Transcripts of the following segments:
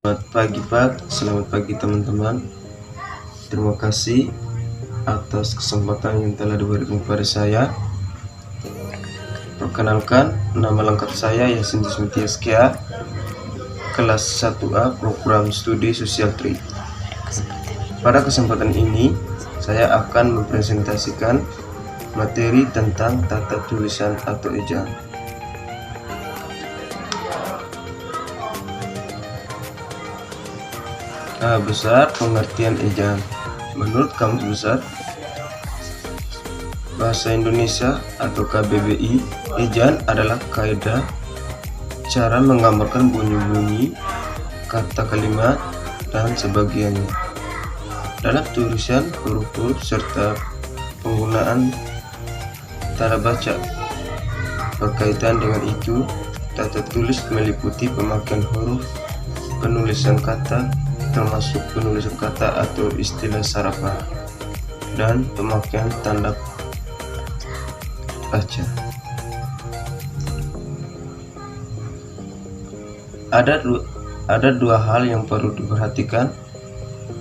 Selamat pagi teman-teman. Terima kasih atas kesempatan yang telah diberikan kepada saya. Perkenalkan, nama lengkap saya Yasin Dismitiaskia, kelas 1A program studi Sosial 3. Pada kesempatan ini, saya akan mempresentasikan materi tentang tata tulisan atau ejaan. Besar pengertian ejaan. Menurut Kamus Besar Bahasa Indonesia atau KBBI, ejaan adalah kaidah cara menggambarkan bunyi-bunyi kata kalimat dan sebagainya dalam tulisan huruf-huruf serta penggunaan tanda baca. Berkaitan dengan itu, tata tulis meliputi pemakaian huruf, penulisan kata termasuk penulisan kata atau istilah sarapan, dan pemakaian tanda baca. Ada dua hal yang perlu diperhatikan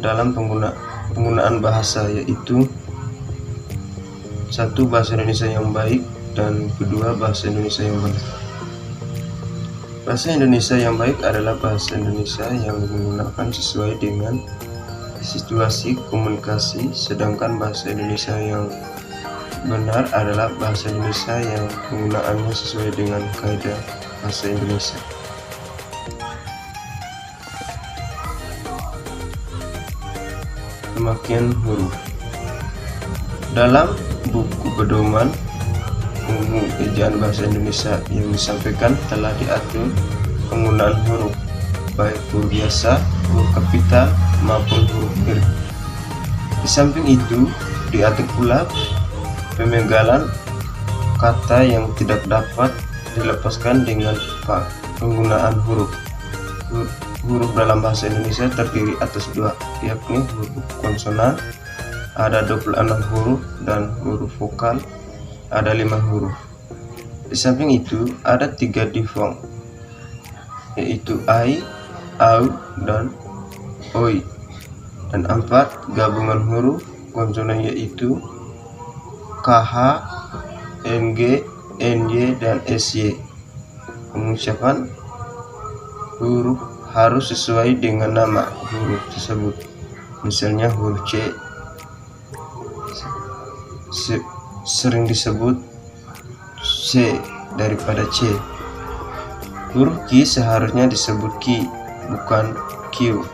dalam penggunaan bahasa, yaitu satu, bahasa Indonesia yang baik, dan kedua, bahasa Indonesia yang benar. Bahasa Indonesia yang baik adalah bahasa Indonesia yang digunakan sesuai dengan situasi komunikasi, sedangkan bahasa Indonesia yang benar adalah bahasa Indonesia yang penggunaannya sesuai dengan kaidah bahasa Indonesia. Pemakaian huruf. Dalam buku pedoman umum ejaan bahasa Indonesia yang disampaikan telah diatur penggunaan huruf, baik huruf biasa, huruf kapital maupun huruf kirip. Di samping itu, diatur pula pemegalan kata yang tidak dapat dilepaskan dengan penggunaan huruf. Huruf dalam bahasa Indonesia terdiri atas dua, yakni huruf konsonan ada 26 huruf dan huruf vokal ada 5 huruf. Di samping itu ada 3 difong, yaitu ai, au, dan oi, dan 4 gabungan huruf konsonan yaitu kh, ng, ny, dan sy. Pengucapan huruf harus sesuai dengan nama huruf tersebut. Misalnya huruf C sering disebut C daripada C. Huruf Q seharusnya disebut Q, bukan Q.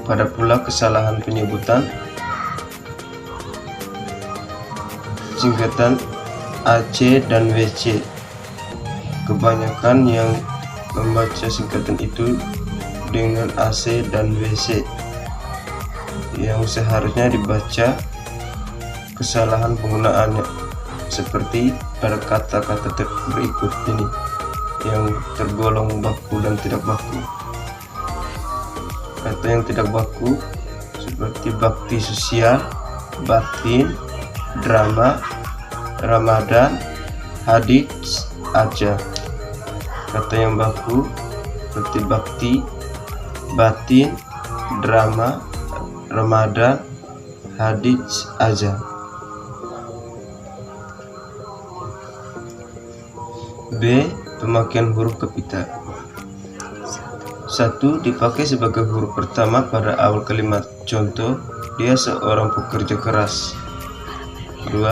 Pada pula kesalahan penyebutan singkatan AC dan WC. Kebanyakan yang membaca singkatan itu dengan AC dan WC, yang seharusnya dibaca kesalahan penggunaannya, seperti pada kata-kata berikut ini yang tergolong baku dan tidak baku. Kata yang tidak baku seperti bakti sosial, batin, drama, Ramadan, hadits, aja. Kata yang baku seperti bakti, batin, drama, Ramadan, hadits, aja. B. Pemakaian huruf kapital. 1. Dipakai sebagai huruf pertama pada awal kalimat. Contoh, dia seorang pekerja keras. 2.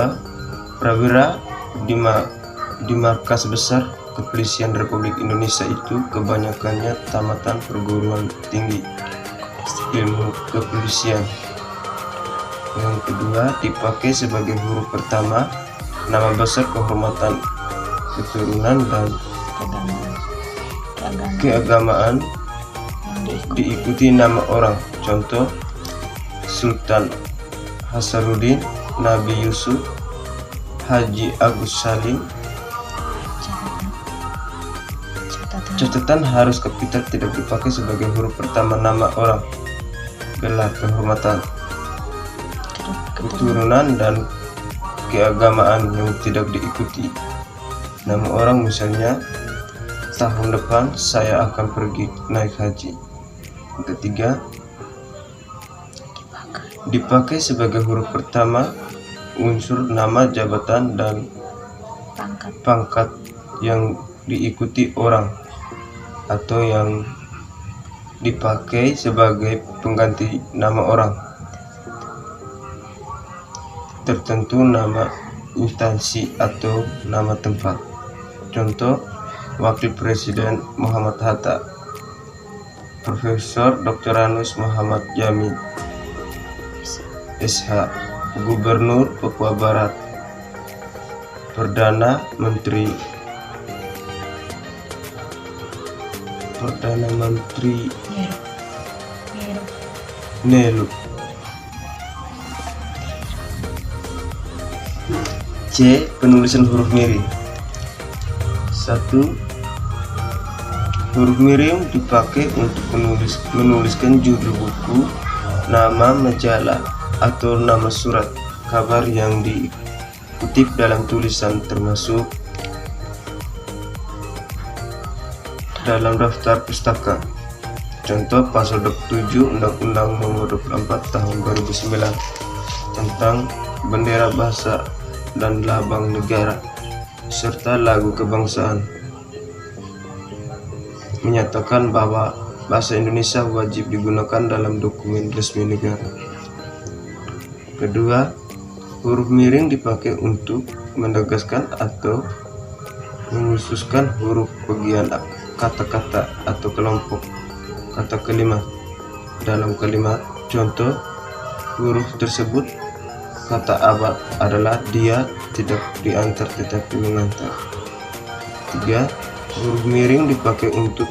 Prawira di markas besar Kepolisian Republik Indonesia itu kebanyakannya tamatan perguruan tinggi ilmu kepolisian. Yang kedua, dipakai sebagai huruf pertama nama besar kehormatan, keturunan, dan keagamaan diikuti nama orang. Contoh, Sultan Hasanuddin, Nabi Yusuf, Haji Agus Salim. Catatan harus kapital, tidak dipakai sebagai huruf pertama nama orang, gelar kehormatan, keturunan, dan keagamaan yang tidak diikuti. Nama orang misalnya, tahun depan saya akan pergi naik haji. Ketiga, dipakai sebagai huruf pertama unsur nama, jabatan, dan pangkat yang diikuti orang atau yang dipakai sebagai pengganti nama orang tertentu, nama instansi atau nama tempat. Contoh, Wakil Presiden Muhammad Hatta, Profesor Dr. Anus Muhammad Yamin, SH, Gubernur Papua Barat, Perdana Menteri Nelu. C. Penulisan huruf miring. 1. Huruf miring dipakai untuk menuliskan judul buku, nama majalah, atau nama surat kabar yang dikutip dalam tulisan, termasuk dalam daftar pustaka. Contoh, Pasal 27 Undang-Undang Nomor 24 Tahun 2009 tentang bendera, bahasa, dan lambang negara, serta lagu kebangsaan, menyatakan bahwa bahasa Indonesia wajib digunakan dalam dokumen resmi negara. Kedua, huruf miring dipakai untuk menegaskan atau mengkhususkan huruf bagian kata-kata atau kelompok kata kalimat dalam kalimat. Contoh, huruf tersebut kata abad adalah dia tidak diantar tetapi mengantar. 3. Huruf miring dipakai untuk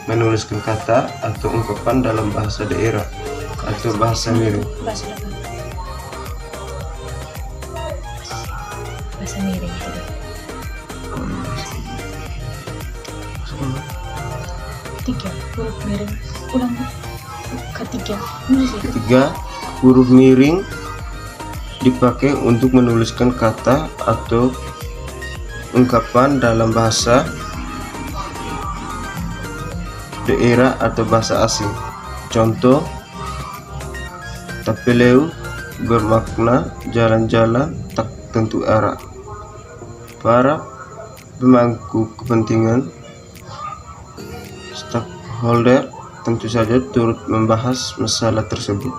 menuliskan kata atau ungkapan dalam bahasa daerah atau bahasa miring. Bahasa miring tadi. Ketiga, huruf miring. Ulang. Ketiga, huruf miring dipakai untuk menuliskan kata atau ungkapan dalam bahasa daerah atau bahasa asing. Contoh, Tapeleu bermakna jalan-jalan tak tentu arah. Para pemangku kepentingan stakeholder tentu saja turut membahas masalah tersebut.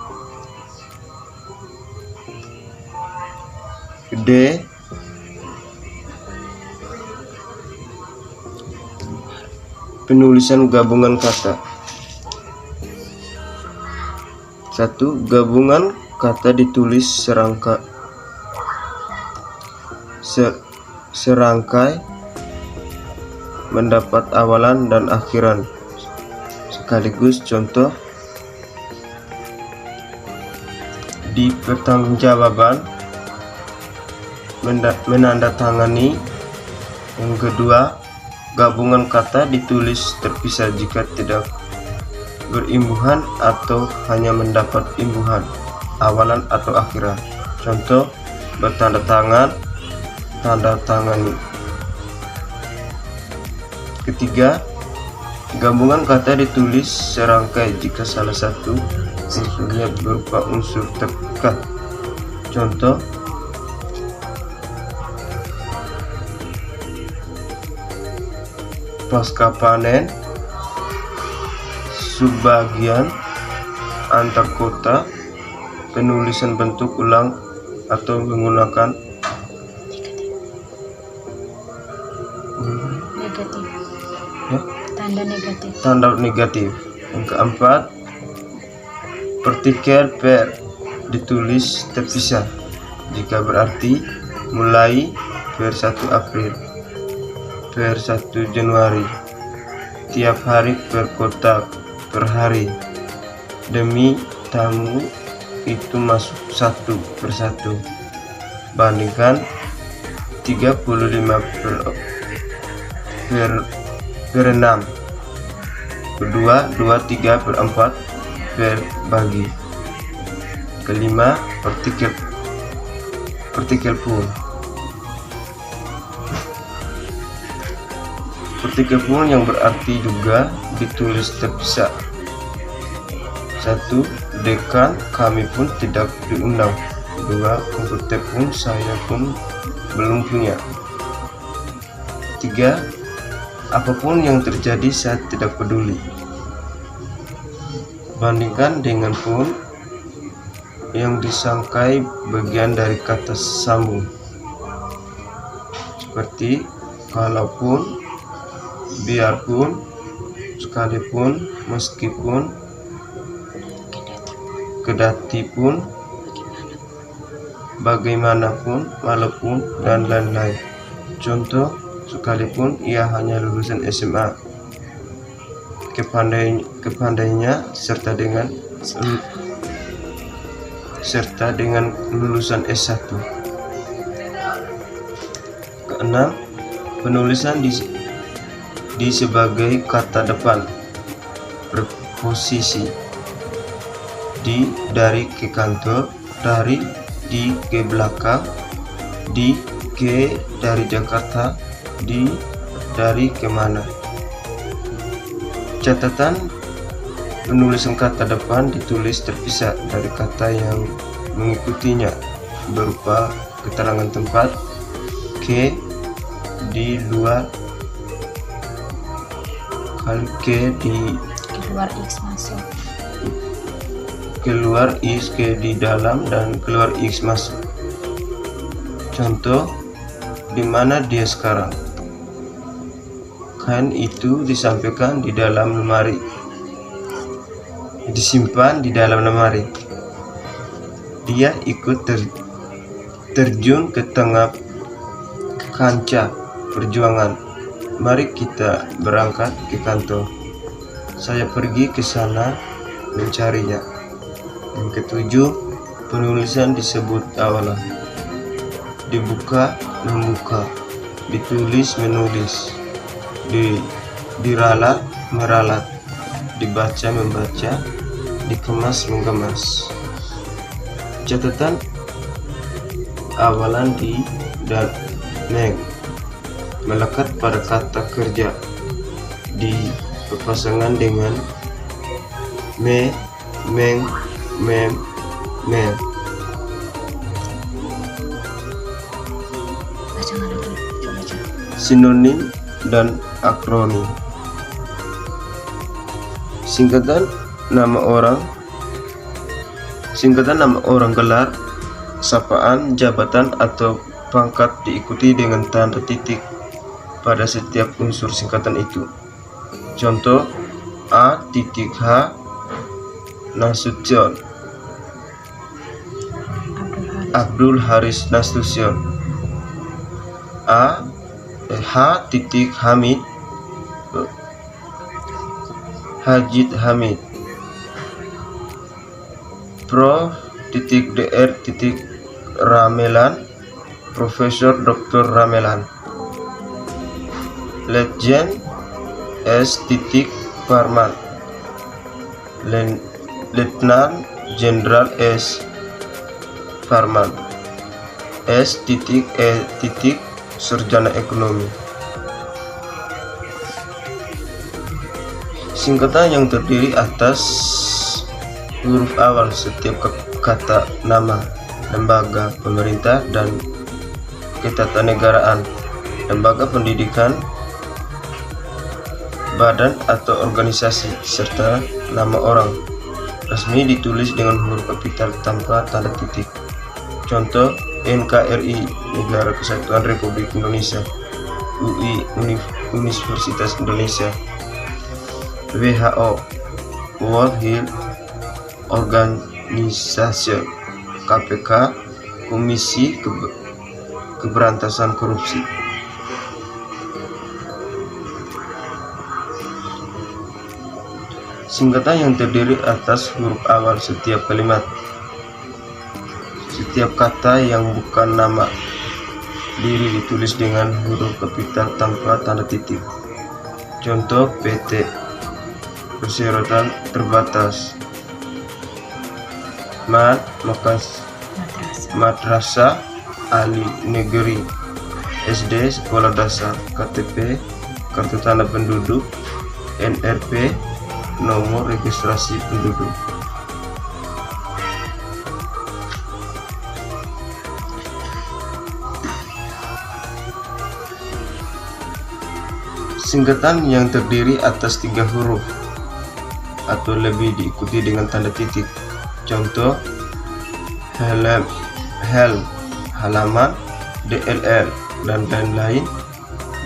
D. Penulisan gabungan kata. 1. Gabungan kata ditulis serangkai mendapat awalan dan akhiran sekaligus. Contoh, di pertanggungjawaban menandatangani. Yang kedua, gabungan kata ditulis terpisah jika tidak berimbuhan atau hanya mendapat imbuhan, awalan atau akhiran. Contoh, bertanda tangan, tanda tangani. Ketiga, gabungan kata ditulis serangkai jika salah satu unsurnya berupa unsur terpikat. Contoh, pasca panen, subbagian, antar kota, penulisan bentuk ulang atau menggunakan negatif. Ya? Tanda negatif. Yang keempat, partikel per ditulis terpisah jika berarti mulai per 1 April, per 1 Januari, tiap hari, per kota, per hari, demi tamu itu masuk 1 per 1, bandingkan 35 per 6, kedua 23 per 4 per bagi. Kelima, partikel pun. Partikel pun yang berarti juga ditulis terpisah 1. Dekan kami pun tidak diundang. 2. Komputer pun saya pun belum punya. 3. Apapun yang terjadi saya tidak peduli. Bandingkan dengan pun yang disangkai bagian dari kata sambung, seperti kalaupun, biarpun, sekalipun, meskipun, kedatipun, bagaimanapun, walaupun, dan lain-lain. Contoh, sekalipun ia hanya lulusan SMA, kepandainya serta dengan lulusan S1. Keenam, penulisan di sebagai kata depan preposisi. Di, dari, ke kantor. Dari, di, ke belakang. Di, ke, dari Jakarta. Di, dari, kemana. Catatan, penulisan kata depan ditulis terpisah dari kata yang mengikutinya berupa keterangan tempat, ke, di luar, kali ke, di keluar X masuk, keluar X, ke di dalam, dan keluar X masuk. Contoh, di mana dia sekarang? Kain itu disampaikan di dalam lemari, disimpan di dalam lemari. Dia ikut terjun ke tengah kancah perjuangan. Mari kita berangkat ke kantor. Saya pergi ke sana mencarinya. Yang ketujuh, penulisan disebut awalan. Dibuka, membuka. Ditulis, menulis. Diralat, meralat. Dibaca, membaca. Dikemas, mengemas. Catatan, awalan di dan meng melekat pada kata kerja, di berpasangan dengan me, meng, mem, mem. baca lagi, coba. Sinonim dan akronim. Singkatan nama orang, gelar, sapaan, jabatan, atau pangkat diikuti dengan tanda titik pada setiap unsur singkatan itu. Contoh, A titik H Nasution, Abdul Haris Nasution. H titik Hamid Hajid Hamid. Prof titik Dr titik Ramelan, Profesor Dr. Ramelan. Letjen S titik Parman, Letnan Jenderal S Parman. S titik E titik Sarjana Ekonomi. Singkatan yang terdiri atas huruf awal setiap kata nama, lembaga pemerintah dan ketatanegaraan, lembaga pendidikan, badan atau organisasi, serta nama orang resmi ditulis dengan huruf kapital tanpa tanda titik. Contoh, NKRI Negara Kesatuan Republik Indonesia, UI Universitas Indonesia, WHO World Health Organization, KPK Komisi Keberantasan Korupsi. Singkatan yang terdiri atas huruf awal setiap kalimat. Setiap kata yang bukan nama diri ditulis dengan huruf kapital tanpa tanda titik. Contoh, PT Perseratan Terbatas, Madrasah Ali Negeri, SD Sekolah Dasar, KTP Kartu Tanda Penduduk, NRP Nomor Registrasi Penduduk. Singkatan yang terdiri atas 3 huruf atau lebih diikuti dengan tanda titik. Contoh: helm, halaman, DLL dan lain-lain,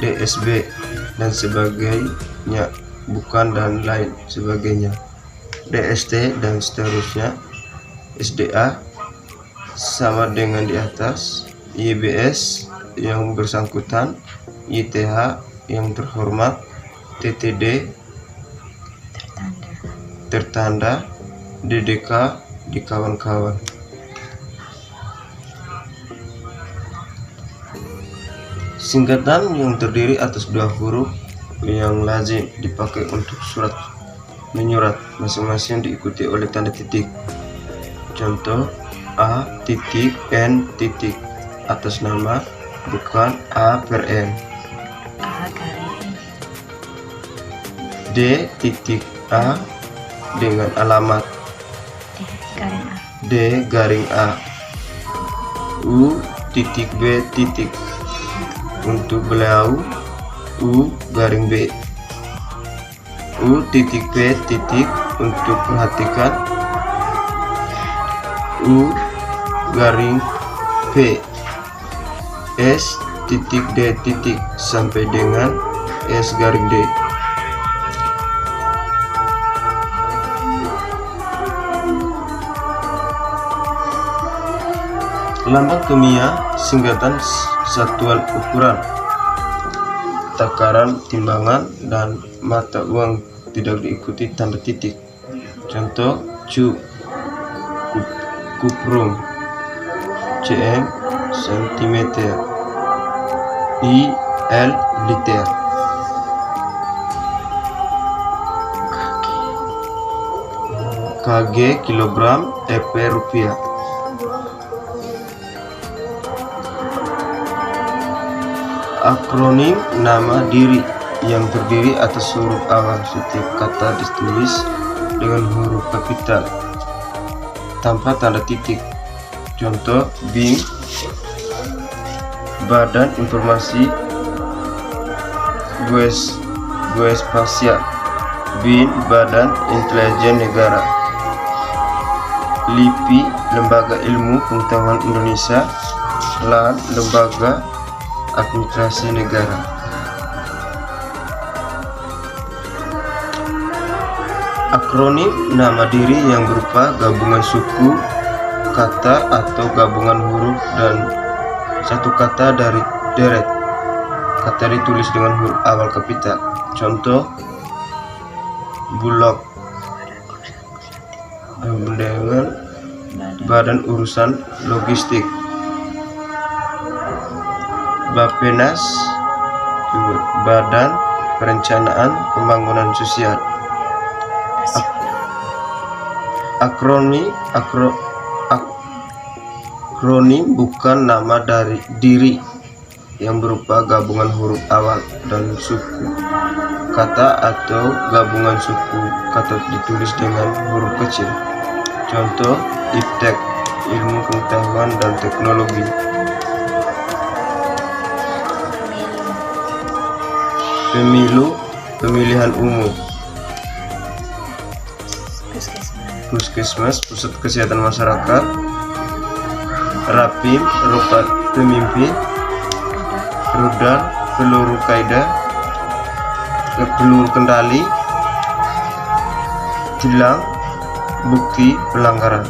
DSB dan sebagainya, bukan dan lain sebagainya, DST dan seterusnya, SDA sama dengan di atas, YBS yang bersangkutan, YTH yang terhormat, TTD tertanda, DDK di kawan-kawan. Singkatan yang terdiri atas 2 huruf yang lazim dipakai untuk surat menyurat, masing-masing diikuti oleh tanda titik. Contoh: A titik N titik atas nama, bukan A per N. D titik A dengan alamat D garing A. U titik B titik untuk beliau, U garing B. U titik P titik untuk perhatikan, U garing P. S titik D titik sampai dengan S garing D. Lambang kimia singkatan satuan ukuran, takaran, timbangan, dan mata uang tidak diikuti tanda titik. Contoh: cu, kuprum, cm, sentimeter, il, liter. Kg, kilogram, ep, rupiah. Akronim nama diri yang terdiri atas huruf awal. Setiap kata ditulis dengan huruf kapital tanpa tanda titik. Contoh: BIN, Badan Informasi Geospasial, BIN, Badan Intelijen Negara, LIPI, Lembaga Ilmu Pengetahuan Indonesia, LAN, Lembaga Administrasi Negara. Akronim nama diri yang berupa gabungan suku, kata atau gabungan huruf dan satu kata dari deret kata ditulis dengan huruf awal kapital. Contoh: Bulog, dengan Badan Urusan Logistik, Bappenas, Badan Perencanaan Pembangunan Sosial. Akronim bukan nama dari diri yang berupa gabungan huruf awal dan suku kata atau gabungan suku kata ditulis dengan huruf kecil. Contoh: Iptek, Ilmu Pengetahuan dan Teknologi. Pemilu, pemilihan umum. Puskesmas, Pusat Kesehatan Masyarakat. Rapim, Rupat Pemimpin. Rudal, peluru kaida, peluru kendali. Tilang, bukti pelanggaran.